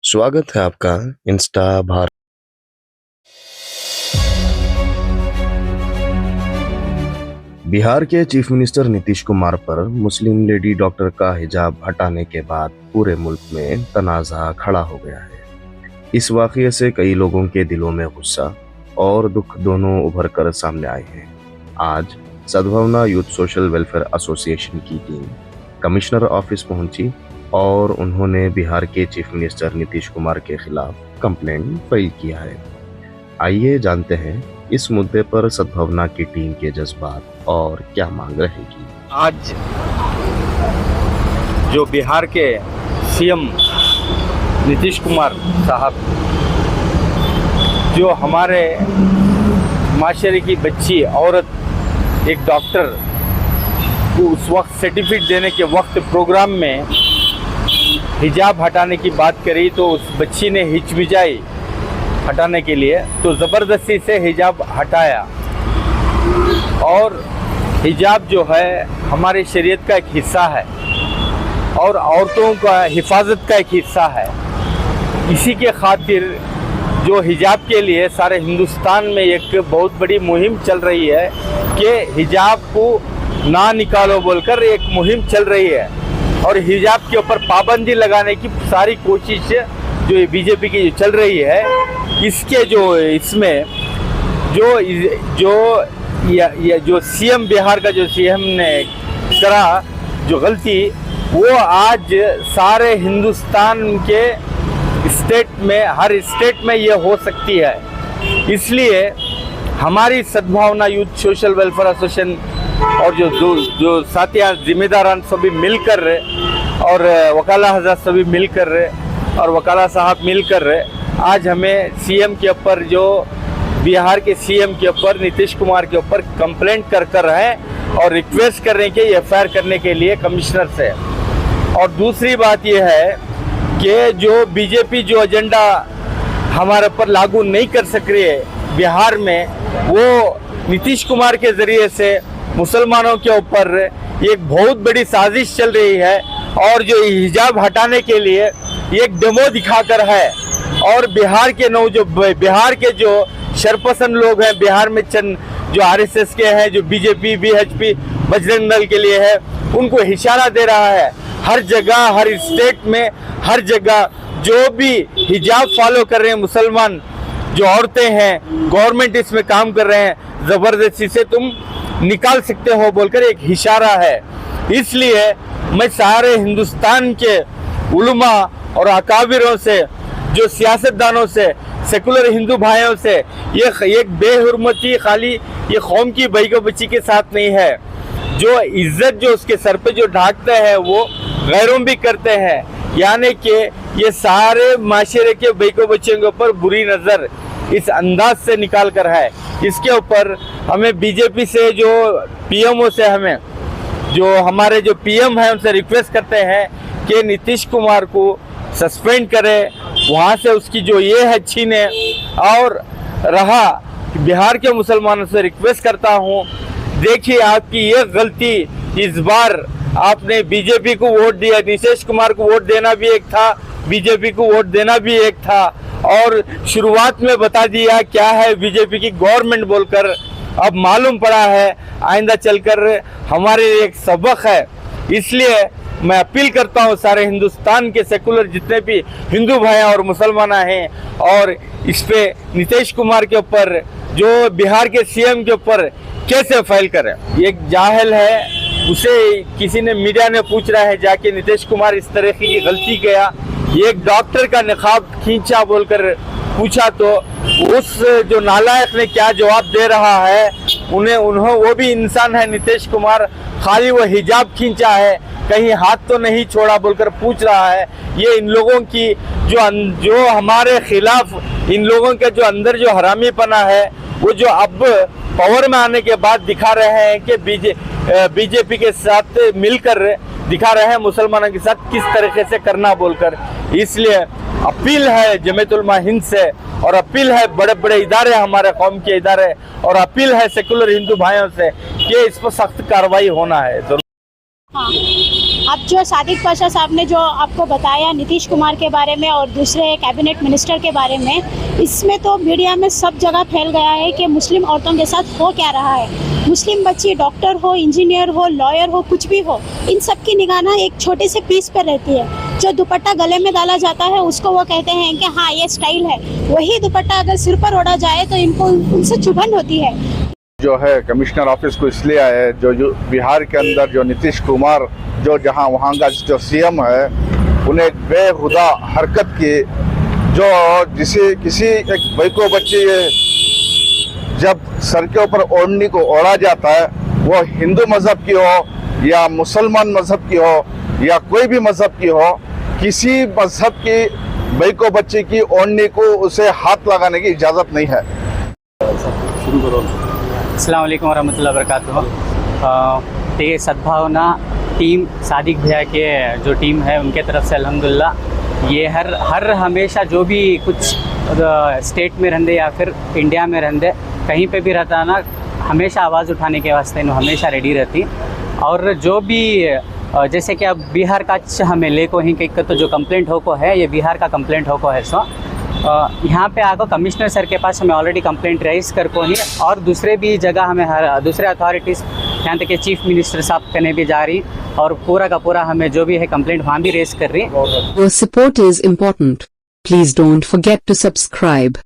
स्वागत है आपका इंस्टा भारत। बिहार के चीफ मिनिस्टर नीतीश कुमार पर मुस्लिम लेडी डॉक्टर का हिजाब हटाने के बाद पूरे मुल्क में तनाज़ा खड़ा हो गया है। इस वाक़ये से कई लोगों के दिलों में गुस्सा और दुख दोनों उभर कर सामने आए हैं। आज सद्भावना यूथ सोशल वेलफेयर एसोसिएशन की टीम कमिश्नर ऑफिस पहुंची और उन्होंने बिहार के चीफ मिनिस्टर नीतीश कुमार के खिलाफ कंप्लेंट फाइल किया है। आइए जानते हैं इस मुद्दे पर सद्भावना की टीम के जज्बात और क्या मांग रहेगी। आज जो बिहार के सीएम नीतीश कुमार साहब जो हमारे माशरे की बच्ची औरत एक डॉक्टर को उस वक्त सर्टिफिकेट देने के वक्त प्रोग्राम में हिजाब हटाने की बात करी तो उस बच्ची ने हिचकिचाई हटाने के लिए, तो ज़बरदस्ती से हिजाब हटाया। और हिजाब जो है हमारे शरीयत का एक हिस्सा है और औरतों का हिफाजत का एक हिस्सा है। इसी के खातिर जो हिजाब के लिए सारे हिंदुस्तान में एक बहुत बड़ी मुहिम चल रही है कि हिजाब को ना निकालो बोलकर एक मुहिम चल रही है और हिजाब के ऊपर पाबंदी लगाने की सारी कोशिश जो बीजेपी की चल रही है। इसके जो इसमें जो सीएम बिहार का जो सीएम ने करा जो गलती, वो आज सारे हिंदुस्तान के स्टेट में हर स्टेट में ये हो सकती है। इसलिए हमारी सद्भावना यूथ सोशल वेलफेयर एसोसिएशन और जो साथियाँ जिम्मेदारान सभी मिलकर और वकाला हज़रात सभी मिलकर और वकाला साहब मिलकर आज हमें सीएम के ऊपर जो बिहार के सीएम के ऊपर नीतीश कुमार के ऊपर कंप्लेंट कर हैं और रिक्वेस्ट कर रहे हैं कि एफआईआर करने के लिए कमिश्नर से। और दूसरी बात यह है कि जो बीजेपी जो एजेंडा हमारे ऊपर लागू नहीं कर सक रही है बिहार में, वो नीतीश कुमार के ज़रिए से मुसलमानों के ऊपर एक बहुत बड़ी साजिश चल रही है और जो हिजाब हटाने के लिए एक डेमो दिखाकर है। और बिहार के जो शरपसंद लोग हैं बिहार में, चंद जो आरएसएस के हैं, जो बीजेपी बीएचपी बजरंग दल के लिए है, उनको इशारा दे रहा है। हर जगह हर स्टेट में हर जगह जो भी हिजाब फॉलो कर रहे हैं मुसलमान जो औरतें हैं, गवर्नमेंट इसमें काम कर रहे हैं, ज़बरदस्ती से तुम निकाल सकते हो बोलकर एक इशारा है। इसलिए मैं सारे हिंदुस्तान के उलमा और अकाबिरों से, जो सियासतदानों से, सेकुलर हिंदू भाइयों से, ये एक बेहुरमती खाली ये कौम की बहू बच्ची के साथ नहीं है। जो इज्जत जो उसके सर पे जो ढाकते हैं वो गैरों भी करते हैं, यानी कि ये सारे माशरे के बहू बच्चियों के ऊपर बुरी नज़र इस अंदाज से निकाल कर है। इसके ऊपर हमें बीजेपी से जो पीएमओ से हमें जो हमारे जो पीएम हैं उनसे रिक्वेस्ट करते हैं कि नीतीश कुमार को सस्पेंड करें, वहाँ से उसकी जो ये है छीने। और रहा बिहार के मुसलमानों से रिक्वेस्ट करता हूँ, देखिए आपकी ये गलती, इस बार आपने बीजेपी को वोट दिया, नीतीश कुमार को वोट देना भी एक था, बीजेपी को वोट देना भी एक था और शुरुआत में बता दिया क्या है बीजेपी की गवर्नमेंट बोलकर। अब मालूम पड़ा है आइंदा चलकर हमारे एक सबक है। इसलिए मैं अपील करता हूँ सारे हिंदुस्तान के सेकुलर जितने भी हिंदू भाई और मुसलमान हैं, और इस पे नीतीश कुमार के ऊपर जो बिहार के सीएम के ऊपर कैसे फाइल करें। एक जाहिल है, उसे किसी ने मीडिया ने पूछ रहा है जाके नीतीश कुमार इस तरह की गलती किया, एक डॉक्टर का निकाब खींचा बोलकर पूछा तो उस जो नालायक ने क्या जवाब दे रहा है, वो भी इंसान है नीतीश कुमार, खाली वो हिजाब खींचा है, कहीं हाथ तो नहीं छोड़ा बोलकर पूछ रहा है। ये इन लोगों की जो हमारे खिलाफ इन लोगों के जो अंदर जो हरामीपना है, वो जो अब पावर में आने के बाद दिखा रहे हैं कि बीजेपी के साथ मिलकर दिखा रहे हैं मुसलमानों के साथ किस तरीके से करना बोलकर। इसलिए अपील है जमीयत उलमा हिंद से और अपील है बड़े बड़े इदारे, हमारे कौम के इदारे, और अपील है सेकुलर हिंदू भाइयों से कि इस पर सख्त कार्रवाई होना है। हाँ। अब जो सादिक पाशा साहब ने जो आपको बताया नीतीश कुमार के बारे में और दूसरे कैबिनेट मिनिस्टर के बारे में, इसमें तो मीडिया में सब जगह फैल गया है कि मुस्लिम औरतों के साथ हो क्या रहा है। मुस्लिम बच्ची डॉक्टर हो, इंजीनियर हो, लॉयर हो, कुछ भी हो, इन सब की निगाह ना एक छोटे से पीस पर रहती है। जो दुपट्टा गले में डाला जाता है उसको वो कहते हैं कि हाँ ये स्टाइल है, वही दुपट्टा अगर सिर पर ओढ़ा जाए तो इनको उनसे चुभन होती है। जो है कमिश्नर ऑफिस को इसलिए आए, जो बिहार के अंदर जो नीतीश कुमार जो जहां वहां का जो सीएम है, उन्हें बेहुदा हरकत की, जो जिसे किसी एक बैको बच्ची जब सर के ऊपर ओढ़नी को ओढ़ा जाता है, वो हिंदू मजहब की हो या मुसलमान मजहब की हो या कोई भी मजहब की हो, किसी मजहब की बैको बच्ची की ओढ़नी को उसे हाथ लगाने की इजाज़त नहीं है। शुरू करो। अस्सलाम वालेकुम वरहमतुल्लाहि वबरकातुहू। ये सद्भावना टीम सादिक भैया के जो टीम है उनके तरफ से अल्हम्दुलिल्लाह ये हर हमेशा जो भी कुछ स्टेट में रहंदे या फिर इंडिया में रहंदे कहीं पे भी रहता ना, हमेशा आवाज़ उठाने के वास्ते इन्हों हमेशा रेडी रहती। और जो भी जैसे कि अब बिहार का हमें ले को ही तो जो कंप्लेंट हो को है, ये बिहार का कंप्लेंट हो को है। सो यहाँ पे आकर कमिश्नर सर के पास हमें ऑलरेडी कंप्लेंट रेज कर को ही, और दूसरे भी जगह हमें दूसरे अथॉरिटीज़ यहाँ तक कि चीफ मिनिस्टर साहब करने भी जा रही, और पूरा का पूरा हमें जो भी है कंप्लेंट वहाँ भी रेज कर रही। Your support is important. Please don't forget to subscribe.